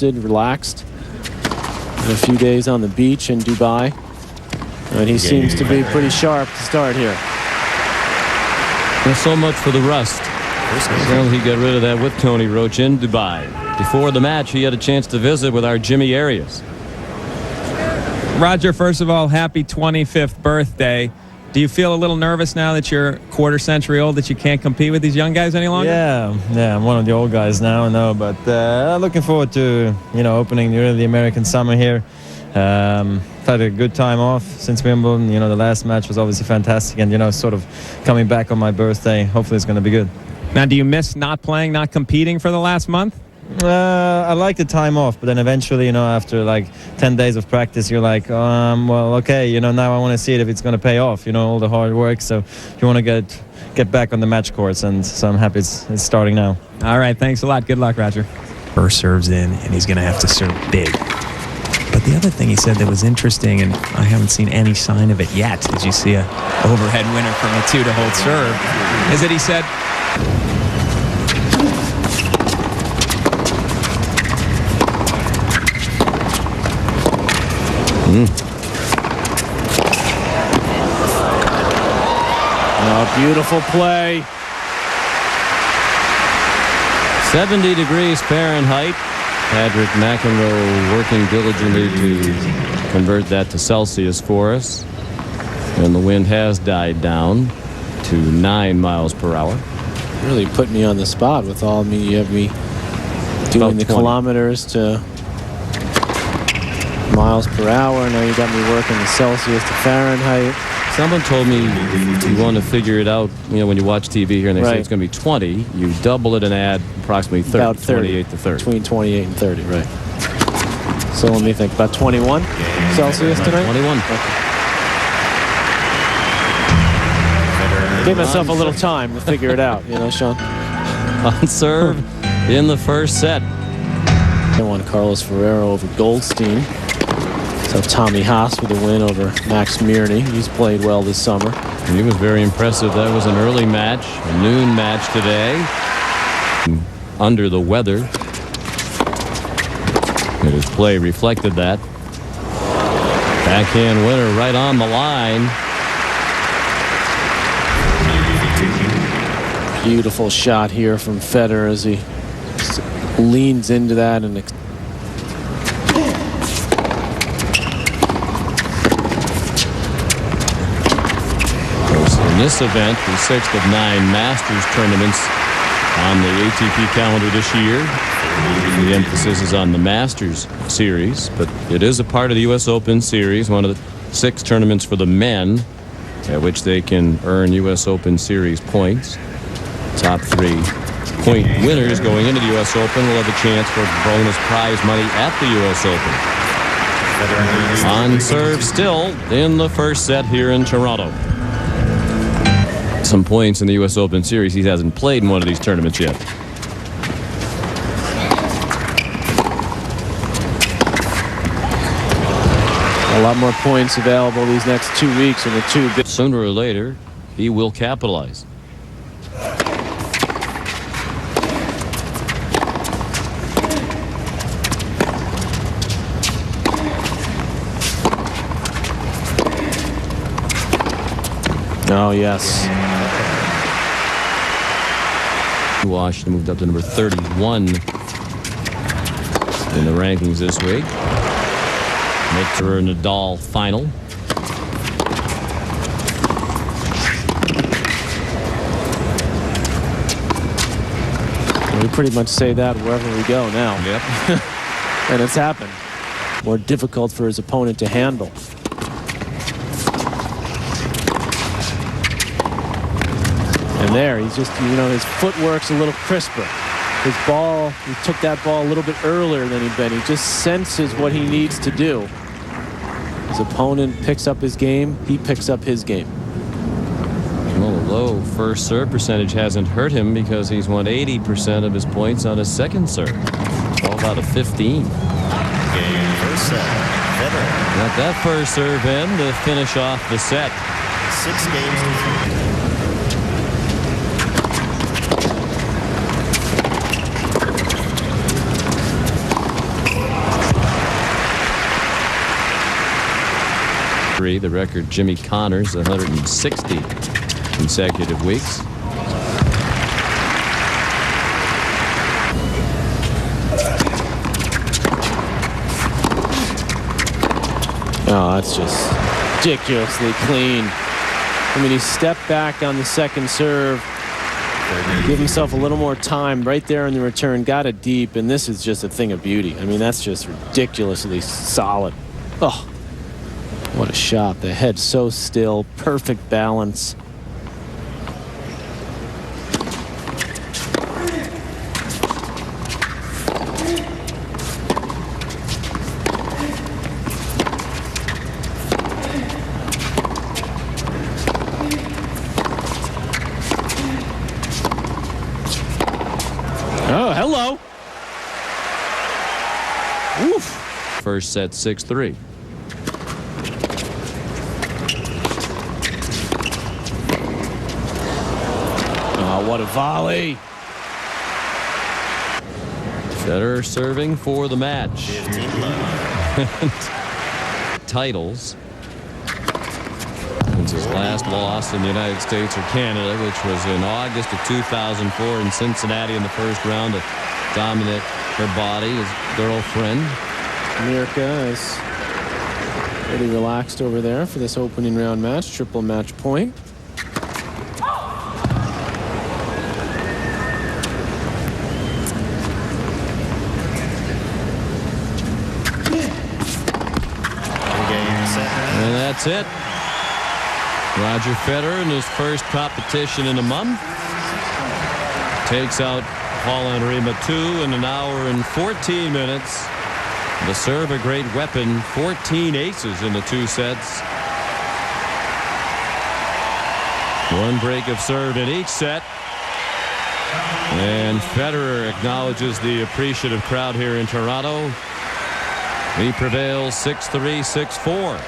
rested, relaxed. And a few days on the beach in Dubai. And he seems to be pretty sharp to start here. Well, so much for the rust. Well, he got rid of that with Tony Roach in Dubai. Before the match, he had a chance to visit with our Jimmy Arias. Roger, first of all, happy 25th birthday. Do you feel a little nervous now that you're quarter century old that you can't compete with these young guys any longer? Yeah, I'm one of the old guys now, but looking forward to, opening the American summer here. Had a good time off since Wimbledon. The last match was obviously fantastic, and, sort of coming back on my birthday. Hopefully it's going to be good. Now, do you miss not playing, not competing for the last month? I like the time off, but then eventually, after like 10 days of practice, you're like, well, okay, now I want to see it if it's going to pay off, all the hard work. So you want to get back on the match course, and so I'm happy it's starting now. All right, thanks a lot. Good luck, Roger. First serves in, and he's going to have to serve big. But the other thing he said that was interesting, and I haven't seen any sign of it yet, as you see a overhead winner from Mathieu to hold serve, is that he said, Oh, beautiful play. 70 degrees Fahrenheit. Patrick McEnroe working diligently to convert that to Celsius for us. And the wind has died down to 9 miles per hour. Really put me on the spot with all me. You have me doing the kilometers to miles per hour. Now you got me working the Celsius to Fahrenheit. Someone told me you want to figure it out, when you watch TV here and they say it's going to be 20, you double it and add approximately 30, about 30, 28 to 30. Between 28 and 30, right. So let me think, about 21 Celsius tonight? 21. Okay. Gave myself a little time to figure it out, Sean? On serve in the first set. I won Carlos Ferrero over Goldstein. So Tommy Haas with a win over Max Mirny. He's played well this summer. He was very impressive. That was an early match, a noon match today. Under the weather. And his play reflected that. Backhand winner right on the line. Beautiful shot here from Federer as he leans into that and in this event, the 6th of 9 Masters tournaments on the ATP calendar this year. The emphasis is on the Masters series, but it is a part of the U.S. Open series, one of the 6 tournaments for the men at which they can earn U.S. Open series points. Top 3 point winners going into the U.S. Open will have a chance for bonus prize money at the U.S. Open. On serve still in the first set here in Toronto. Some points in the U.S. Open series. He hasn't played in one of these tournaments yet. a lot more points available these next 2 weeks in the two. Sooner or later, he will capitalize. Oh, yes. Washington moved up to number 31 in the rankings this week. Victor Nadal final. We pretty much say that wherever we go now. Yep. And it's happened. More difficult for his opponent to handle. And there, he's just, his footwork's a little crisper. His ball, he took that ball a little bit earlier than he'd been. He just senses what he needs to do. His opponent picks up his game, he picks up his game. Well, a low first serve percentage hasn't hurt him because he's won 80% of his points on his second serve. 12 out of 15. First set, Federer. Got that first serve in to finish off the set. 6 games to 3. 103. The record, Jimmy Connors, 160 consecutive weeks. Oh, that's just ridiculously clean. I mean, he stepped back on the second serve, give himself a little more time right there in the return, got it deep, and this is just a thing of beauty. I mean, that's just ridiculously solid. Oh, what a shot. The head so still, perfect balance. Oh, hello. Oof. First set 6-3. Oh, what a volley. Federer serving for the match. Titles. Since his last loss in the United States or Canada, which was in August of 2004 in Cincinnati in the first round to Dominic Herbati, his girlfriend. Mirka is pretty relaxed over there for this opening round match. Triple match point. And that's it. Roger Federer in his first competition in a month takes out Paul-Henri Mathieu in 1 hour and 14 minutes. The serve, a great weapon. 14 aces in the 2 sets. 1 break of serve in each set. And Federer acknowledges the appreciative crowd here in Toronto. He prevails 6-3, 6-4.